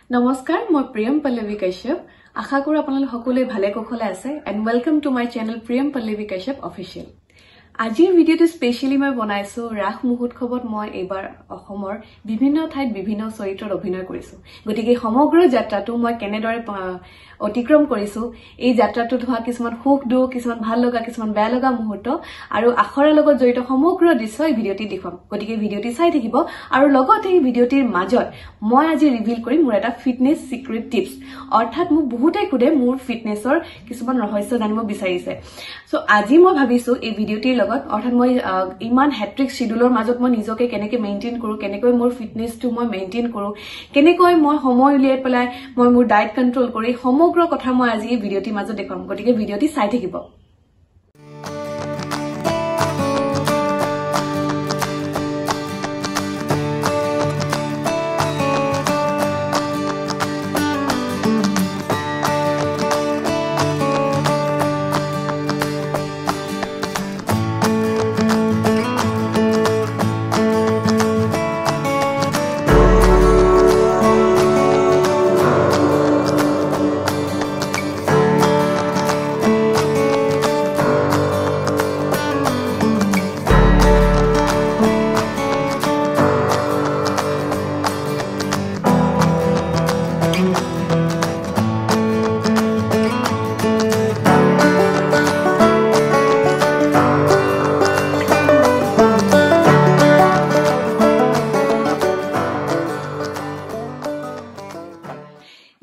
Namaskar, moi Priyam Pallavi Kashyap. Asha koro আপোনালোক সকলোৱে ভালে কুশলে আছে and welcome to my channel Priyam Pallavi Kashyap official. আজিৰ ভিডিওটো স্পেশালি মই বনাইছো ৰাস মহোৎসৱত মই এবাৰ অসমৰ বিভিন্ন ঠাইত বিভিন্ন চৰিত্ৰত অভিনয় কৰিছো গতিকে সমগ্ৰ যাত্ৰাটো মই কেনেদৰে অতিক্ৰম কৰিছো এই যাত্ৰাটোত হোৱা কিছুমান সুখ দুখ কিছুমান ভাল লগা কিছুমান বেয়া লগা মুহূৰ্ত আৰু আখৰৰ লগত জড়িত সমগ্ৰ দৃশ্য এই ভিডিওটি দেখুৱাম গতিকে ভিডিওটি চাই থাকিব আৰু লগতে এই ভিডিওটিৰ মাজত মই আজি ৰিভিল কৰিম মোৰ এটা ফিটনেস সিক্ৰেট টিপস অৰ্থাৎ মোক বহুতেই খুদে মোৰ ফিটনেসৰ কিছুমান ৰহস্য জানিব বিচাৰিছে সো আজি মই ভাবিছো এই ভিডিওটিৰ লগত অৰ্থাৎ মই ইমান হেট্ৰিক শিডিউলৰ মাজত মই নিজকে কেনেকৈ মেইনটেইন কৰো কেনেকৈ মোৰ ফিটনেসটো মই মেইনটেইন কৰো কেনেকৈ মই সময় উলিয়াই পেলাই মই মোৰ ডায়েট কন্ট্ৰোল কৰি সমগ্ৰ কথা মই আজি এই ভিডিওটিৰ মাজত দেখাম গতিকে ভিডিওটি চাই থাকিব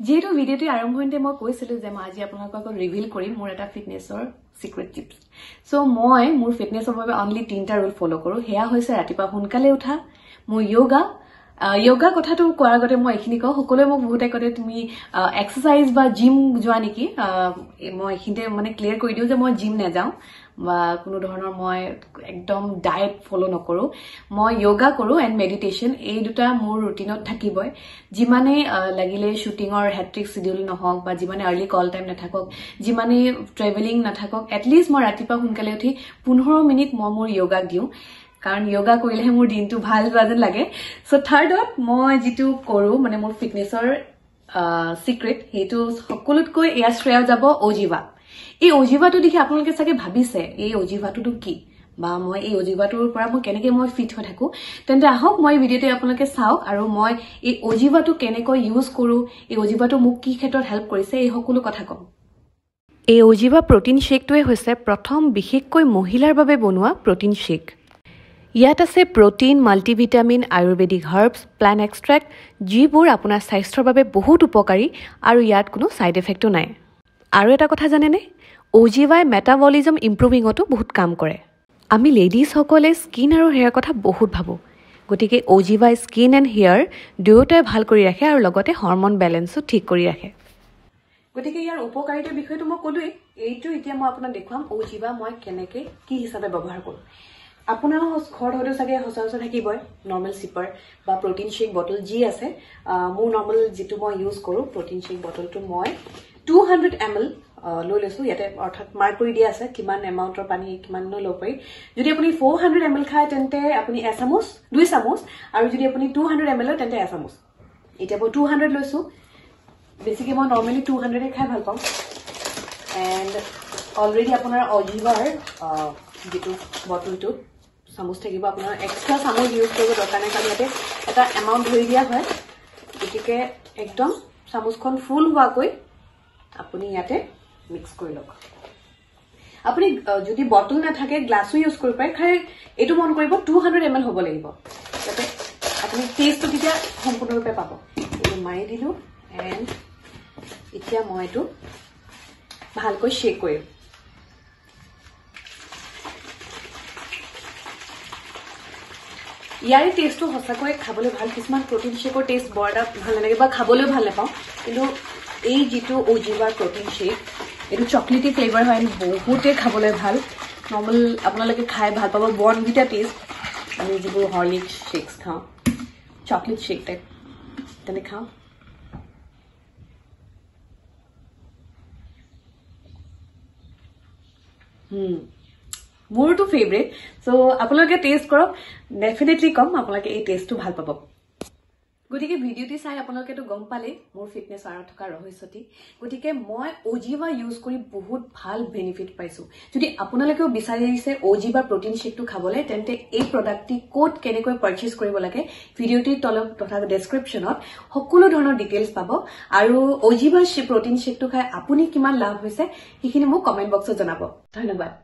যেহেতু ভিডিওটি আৰম্ভ হওঁতে মই কৈছিলো যে মই আজি আপোনালোকক ৰিভিল কৰিম মোৰ এটা ফিটনেসৰ সিক্ৰেট টিপস সো মই মোৰ ফিটনেসৰ বাবে অনলি 3টা ৰুল ফলো কৰো হেয়া হৈছে ৰাতিপুৱা সোনকালে উঠা মোৰ যোগা কথাটো কোৱাৰ আগতে মই এখিনি কওঁ সকলোৱে মোক বহুতে কয় তুমি এক্সাৰসাইজ বা জিম যোৱা নেকি মই এখিনতে মানে ক্লিয়াৰ কৰি দিও যে মই জিম নাযাওঁ বা কোনো ধৰণৰ মই একদম ডায়েট ফলো নকৰো মই যোগা কৰো এন্ড মেডিটেশন এই দুটা মোৰ ৰুটিনত থাকিবই যিমানে লাগিলে শুটিংৰ হেট্ৰিক শিডিউল নহওক বা যিমানে আৰ্লি কল টাইম নাথাকক যিমানে ট্ৰেভেলিং নাথাকক এটলিষ্ট মই ৰাতিপুৱা সোনকালে উঠি 15 মিনিট মই মোৰ যোগা দিও কাৰণ যোগা কৰিলেহে মোৰ দিনটো ভাল যোৱা যেন লাগে সো থাৰ্ডত মই যেটো কৰো মানে মোৰ ফিটনেসৰ সিক্ৰেট হেতু সকলোতকৈ এয়া শ্ৰেয় যাব অজিবা এই অজিবাটো দেখি আপোনালোকে চাগে ভাবিছে এই অজিবাটো কি বা মই এই অজিবাটোৰ পৰা মই কেনেকৈ মই ফিট হৈ থাকো তেন্তে আহক মই ভিডিওতে আপোনালোকে চাওক আৰু মই এই অজিবাটো কেনেকৈ ইউজ কৰো এই অজিবাটো মোক কি ক্ষেত্ৰত হেল্প কৰিছে এই সকলো কথা কম এই অজিবা প্ৰটিন শেকটোৱে হৈছে প্ৰথম বিশেষকৈ মহিলাৰ বাবে বনোৱা প্ৰটিন শেক ইয়াত আছে protein multivitamin Ayurvedic herbs plant extract যিবোৰ আপোনাৰ স্বাস্থ্যৰ বাবে বহুত উপকাৰী আৰু ইয়াত কোনো সাইড ইফেক্টও নাই আৰু এটা কথা জানেনে অজিবাই মেটাবলিজম ইম্প্ৰুভিঙতো বহুত কাম কৰে আমি লেডিজ সকলে স্কিন আৰু হেয়াৰ কথা বহুত ভাবো গতিকে অজিবাই স্কিন এণ্ড হেয়াৰ দুয়োটাই ভাল কৰি ৰাখে আৰু লগতে হৰমন বেলেন্সও ঠিক কৰি ৰাখে গতিকে ইয়াৰ উপকাৰিতাৰ বিষয়টো মই ক'লোই এইটো এতিয়া মই আপোনাক দেখুৱাম অজিবা মই কেনেকৈ কি হিচাপে ব্যৱহাৰ কৰোঁ আপোনাৰ ঘৰত হয়তো চাগে সচৰাচৰ থাকিবই নৰ্মেল চিপাৰ বা প্ৰটিন শেক বটল যি আছে মোৰ নৰ্মেল যেটো মই ইউজ কৰোঁ প্ৰটিন শেক বটলটো মই 200 ml লৈ লৈছো ইয়াতে অৰ্থাৎ মাৰ্ক কৰি দিয়া আছে কিমান এমাউন্টৰ পানী কিমান লৈ পাৰি যদি আপুনি 400 ml খায় তেন্তে আপুনি এচামুচ 2 চামুচ আৰু যদি আপুনি 200 ml তেন্তে এচামুচ এতিয়া মই 200 লৈছো বেছিকৈ মই নৰ্মেলি 200 খাই ভাল পাওঁ এণ্ড অলৰেডি আপোনাৰ অজিবাৰ যেটো বটলটো চামুচ থাকিব আপোনাৰ এক্সট্ৰা চামুচ ইউজ কৰিব দৰকাৰ নাই কাৰণ ইয়াতে এটা এমাউন্ট ধৰি দিয়া হয় গতিকে একদম চামুচখন ফুল হোৱাকৈ আপুনি ইয়াতে মিক্স কৰি লওক আপুনি যদি বটল না থাকে গ্লাসও ইউজ কৰিব পাৰে খালি এটো মন কৰিব 200 ml হ'ব লাগিব যাতে আপুনি টেষ্টটো তেতিয়া সম্পূৰ্ণৰূপে পাব এটো মাৰি দিলো এণ্ড এতিয়া মই এটো ভালকৈ শেক কৰিম ইয়াৰ টেষ্টটো সঁচাকৈ খাবলৈ ভাল কিছুমান প্ৰটিন শেকৰ টেষ্ট বৰটা ভাল নালাগে বা খাবলৈও ভাল নাপাওঁ কিন্তু এই যেটো অজিবাৰ প্ৰটিন শেক এটো চকলেটি ফ্লেভাৰ হয় বহুতে খাবলৈ ভাল নৰ্মেল আপোনালোকে খাই ভাল পাব বৰ্ণভিটা টেষ্ট আমি যিবোৰ হৰলিক্স শেকস খাওঁ চকলেট শেক টাইপ তেনে খাওঁ মোৰটো ফেভাৰিট সো আপোনালোকে টেষ্ট কৰক ডেফিনেটলি কম আপোনালোকে এই টেষ্টটো ভাল পাব গতিকে ভিডিওটি চাই আপোনালোকেতো গম পালে মোৰ ফিটনেছ আঁৰত থকা ৰহস্যটি গতিকে মই অজিভা ইউজ কৰি বহুত ভাল বেনিফিট পাইছো যদি আপোনালোকেও বিচাৰিছে অজিভা প্ৰটিন শ্বেকটো খাবলৈ তেন্তে এই প্ৰডাক্টটি কোড কেনেকৈ পাৰচেজ কৰিব লাগে ভিডিওটিৰ তলত তথা ডেসক্ৰিপচনত সকলো ধৰণৰ ডিটেইলছ পাব আৰু অজিভা প্ৰটিন শ্বেকটো খাই আপুনি কিমান লাভ হৈছে সেইখিনি মোক কমেন্ট বক্সত জনাব ধন্যবাদ